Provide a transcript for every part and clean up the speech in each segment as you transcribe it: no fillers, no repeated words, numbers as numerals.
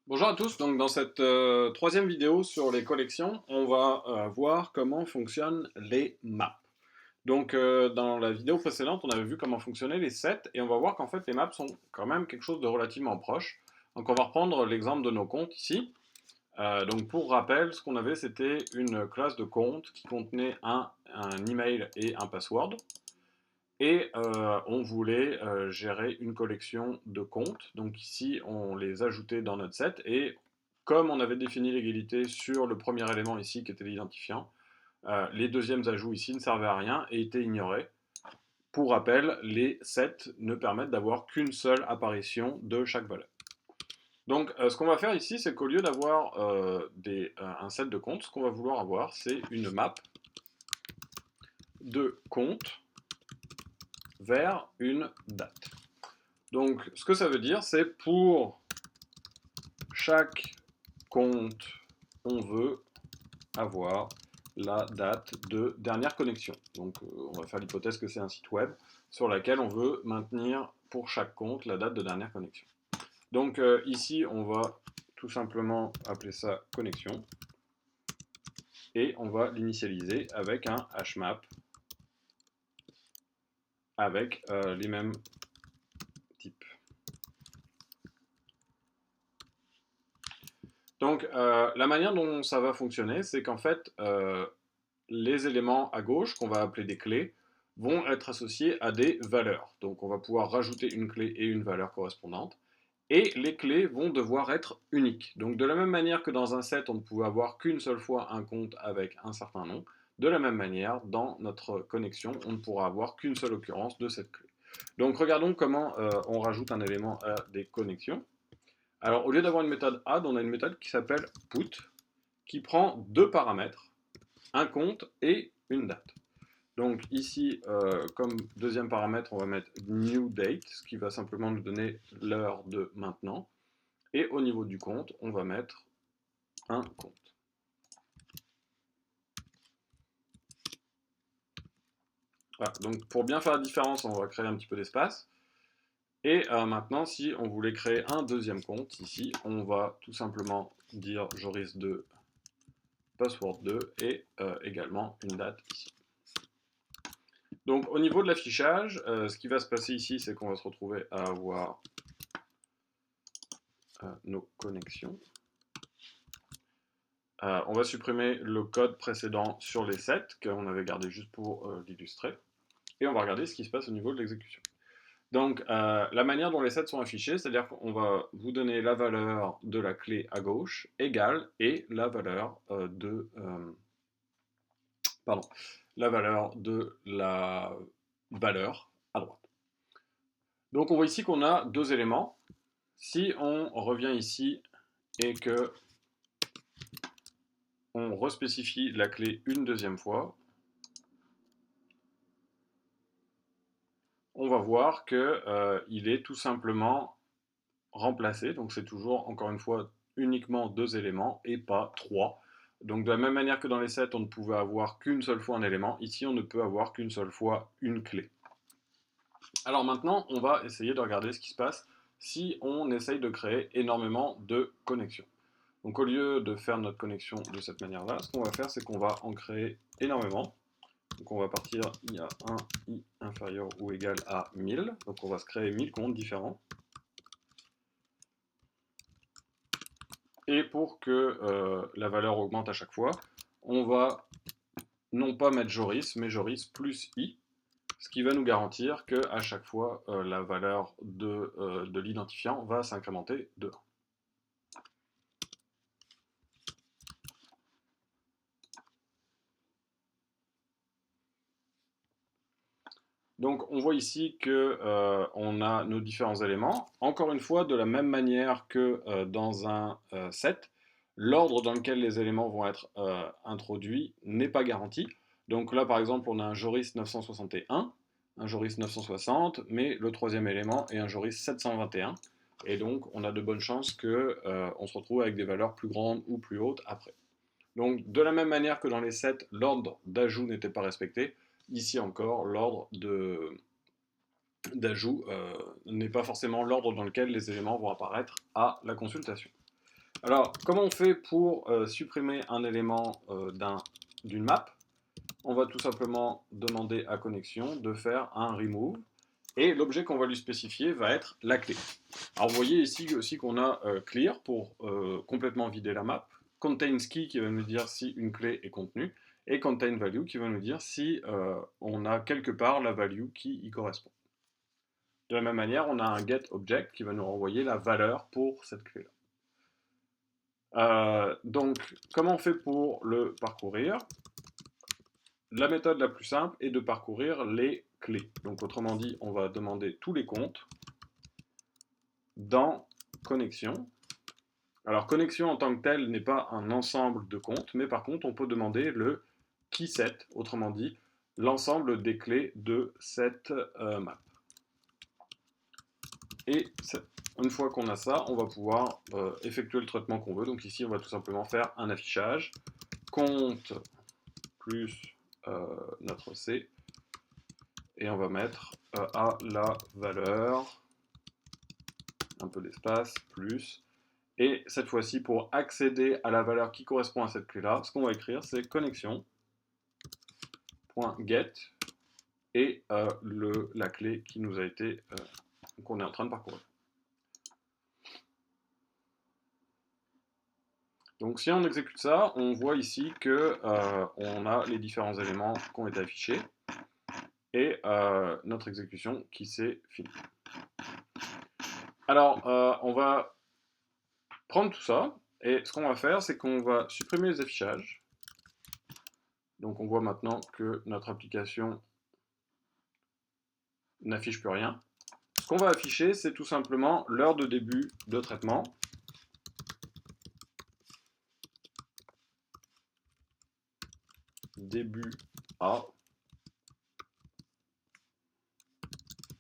Bonjour à tous, donc dans cette troisième vidéo sur les collections, on va voir comment fonctionnent les maps. Donc dans la vidéo précédente, on avait vu comment fonctionnaient les sets et on va voir qu'en fait les maps sont quand même quelque chose de relativement proche. Donc on va reprendre l'exemple de nos comptes ici. Donc pour rappel, ce qu'on avait c'était une classe de compte qui contenait un email et un password. Et on voulait gérer une collection de comptes. Donc ici, on les ajoutait dans notre set. Et comme on avait défini l'égalité sur le premier élément ici, qui était l'identifiant, les deuxièmes ajouts ici ne servaient à rien et étaient ignorés. Pour rappel, les sets ne permettent d'avoir qu'une seule apparition de chaque valeur. Donc ce qu'on va faire ici, c'est qu'au lieu d'avoir un set de comptes, ce qu'on va vouloir avoir, c'est une map de comptes vers une date. Donc, ce que ça veut dire, c'est pour chaque compte, on veut avoir la date de dernière connexion. Donc, on va faire l'hypothèse que c'est un site web sur lequel on veut maintenir pour chaque compte la date de dernière connexion. Donc, ici, on va tout simplement appeler ça connexion et on va l'initialiser avec un hmap avec les mêmes types. Donc, la manière dont ça va fonctionner, c'est qu'en fait, les éléments à gauche, qu'on va appeler des clés, vont être associés à des valeurs. Donc, on va pouvoir rajouter une clé et une valeur correspondante. Et les clés vont devoir être uniques. Donc, de la même manière que dans un set, on ne pouvait avoir qu'une seule fois un compte avec un certain nom, de la même manière, dans notre connexion, on ne pourra avoir qu'une seule occurrence de cette clé. Donc, regardons comment on rajoute un élément à des connexions. Alors, au lieu d'avoir une méthode add, on a une méthode qui s'appelle put, qui prend deux paramètres, un compte et une date. Donc ici, comme deuxième paramètre, on va mettre new date, ce qui va simplement nous donner l'heure de maintenant. Et au niveau du compte, on va mettre un compte. Voilà, donc pour bien faire la différence, on va créer un petit peu d'espace. Et maintenant, si on voulait créer un deuxième compte, ici, on va tout simplement dire Joris2 password 2 et également une date ici. Donc au niveau de l'affichage, ce qui va se passer ici, c'est qu'on va se retrouver à avoir nos connexions. On va supprimer le code précédent sur les sets qu'on avait gardé juste pour l'illustrer. Et on va regarder ce qui se passe au niveau de l'exécution. Donc la manière dont les sets sont affichés, c'est-à-dire qu'on va vous donner la valeur de la clé à gauche égale et la valeur la valeur de la valeur à droite. Donc on voit ici qu'on a deux éléments. Si on revient ici et que on respécifie la clé une deuxième fois, on va voir qu'il est tout simplement remplacé. Donc c'est toujours, encore une fois, uniquement deux éléments et pas trois. Donc de la même manière que dans les sets, on ne pouvait avoir qu'une seule fois un élément, ici on ne peut avoir qu'une seule fois une clé. Alors maintenant, on va essayer de regarder ce qui se passe si on essaye de créer énormément de connexions. Donc au lieu de faire notre connexion de cette manière-là, ce qu'on va faire, c'est qu'on va en créer énormément. Donc on va partir i à 1, i inférieur ou égal à 1000. Donc on va se créer 1000 comptes différents. Et pour que la valeur augmente à chaque fois, on va non pas mettre Joris, mais Joris plus i, ce qui va nous garantir qu'à chaque fois, la valeur de l'identifiant va s'incrémenter de 1. Donc on voit ici qu'on a nos différents éléments. Encore une fois, de la même manière que dans un set, l'ordre dans lequel les éléments vont être introduits n'est pas garanti. Donc là, par exemple, on a un Joris 961, un Joris 960, mais le troisième élément est un Joris 721. Et donc, on a de bonnes chances qu'on se retrouve avec des valeurs plus grandes ou plus hautes après. Donc, de la même manière que dans les sets, l'ordre d'ajout n'était pas respecté, ici encore, l'ordre d'ajout n'est pas forcément l'ordre dans lequel les éléments vont apparaître à la consultation. Alors, comment on fait pour supprimer un élément d'une map? On va tout simplement demander à connexion de faire un remove et l'objet qu'on va lui spécifier va être la clé. Alors vous voyez ici aussi qu'on a clear pour complètement vider la map, contains key qui va nous dire si une clé est contenue, et contain value qui va nous dire si on a quelque part la value qui y correspond. De la même manière, on a un get object qui va nous renvoyer la valeur pour cette clé-là. Donc, comment on fait pour le parcourir? La méthode la plus simple est de parcourir les clés. Donc, autrement dit, on va demander tous les comptes dans connexion. Alors, connexion en tant que telle n'est pas un ensemble de comptes, mais par contre, on peut demander le key set, autrement dit, l'ensemble des clés de cette map. Et une fois qu'on a ça, on va pouvoir effectuer le traitement qu'on veut. Donc ici, on va tout simplement faire un affichage compte plus notre C, et on va mettre à la valeur, un peu d'espace, plus, et cette fois-ci, pour accéder à la valeur qui correspond à cette clé-là, ce qu'on va écrire, c'est connexion.get et la clé qui nous a été, qu'on est en train de parcourir. Donc si on exécute ça, on voit ici que on a les différents éléments qui ont été affichés et notre exécution qui s'est finie. Alors on va prendre tout ça et ce qu'on va faire, c'est qu'on va supprimer les affichages. Donc on voit maintenant que notre application n'affiche plus rien. Ce qu'on va afficher, c'est tout simplement l'heure de début de traitement. Début à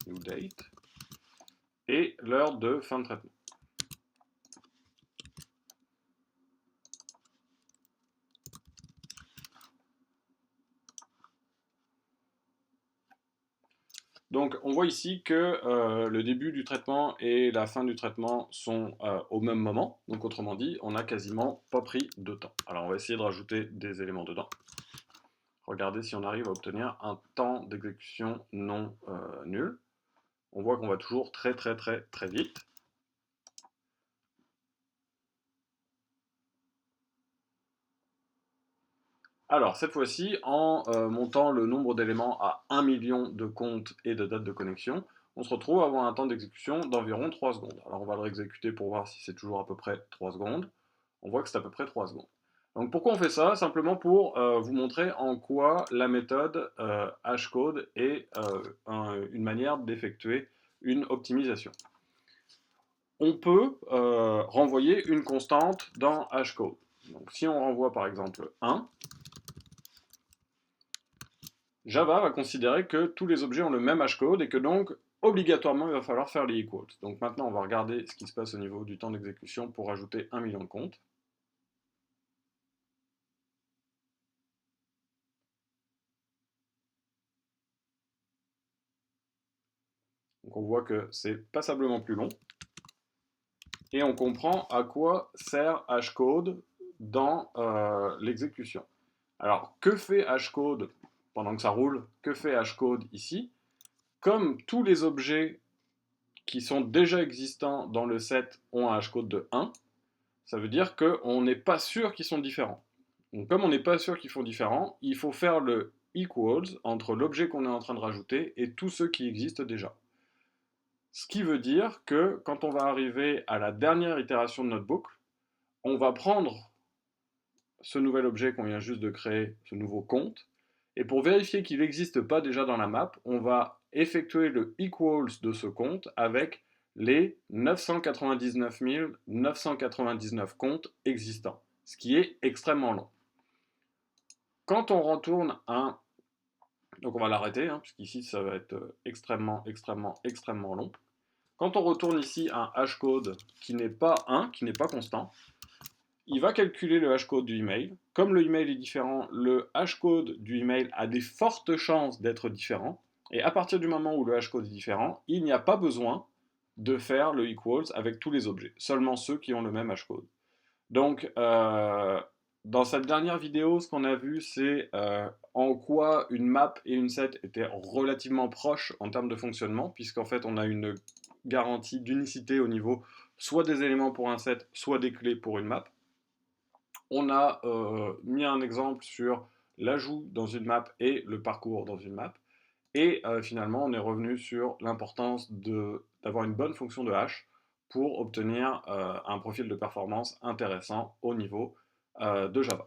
new date et l'heure de fin de traitement. Donc on voit ici que le début du traitement et la fin du traitement sont au même moment. Donc autrement dit, on n'a quasiment pas pris de temps. Alors on va essayer de rajouter des éléments dedans. Regardez si on arrive à obtenir un temps d'exécution non nul. On voit qu'on va toujours très vite. Alors cette fois-ci, en montant le nombre d'éléments à 1 million de comptes et de dates de connexion, on se retrouve à avoir un temps d'exécution d'environ 3 secondes. Alors on va le réexécuter pour voir si c'est toujours à peu près 3 secondes. On voit que c'est à peu près 3 secondes. Donc pourquoi on fait ça? Simplement pour vous montrer en quoi la méthode hashcode est une manière d'effectuer une optimisation. On peut renvoyer une constante dans hashcode. Donc si on renvoie par exemple 1, Java va considérer que tous les objets ont le même hashcode et que donc, obligatoirement, il va falloir faire les equals. Donc maintenant, on va regarder ce qui se passe au niveau du temps d'exécution pour ajouter 1 million de comptes. Donc on voit que c'est passablement plus long. Et on comprend à quoi sert hashcode dans l'exécution. Alors, que fait hashcode pendant que ça roule? Que fait hashcode ici? Comme tous les objets qui sont déjà existants dans le set ont un hashcode de 1, ça veut dire qu'on n'est pas sûr qu'ils sont différents. Donc comme on n'est pas sûr qu'ils sont différents, il faut faire le equals entre l'objet qu'on est en train de rajouter et tous ceux qui existent déjà. Ce qui veut dire que quand on va arriver à la dernière itération de notre boucle, on va prendre ce nouvel objet qu'on vient juste de créer, ce nouveau compte, et pour vérifier qu'il n'existe pas déjà dans la map, on va effectuer le equals de ce compte avec les 999 999 comptes existants, ce qui est extrêmement long. Quand on retourne un... Donc on va l'arrêter, hein, puisqu'ici ça va être extrêmement long. Quand on retourne ici un hashcode qui n'est pas 1, qui n'est pas constant, il va calculer le hashcode du email. Comme le email est différent, le hashcode du email a des fortes chances d'être différent. Et à partir du moment où le hashcode est différent, il n'y a pas besoin de faire le equals avec tous les objets, seulement ceux qui ont le même hashcode. Donc, dans cette dernière vidéo, ce qu'on a vu, c'est en quoi une map et une set étaient relativement proches en termes de fonctionnement, puisqu'en fait, on a une garantie d'unicité au niveau soit des éléments pour un set, soit des clés pour une map. On a mis un exemple sur l'ajout dans une map et le parcours dans une map. Et finalement, on est revenu sur l'importance d'avoir une bonne fonction de hash pour obtenir un profil de performance intéressant au niveau de Java.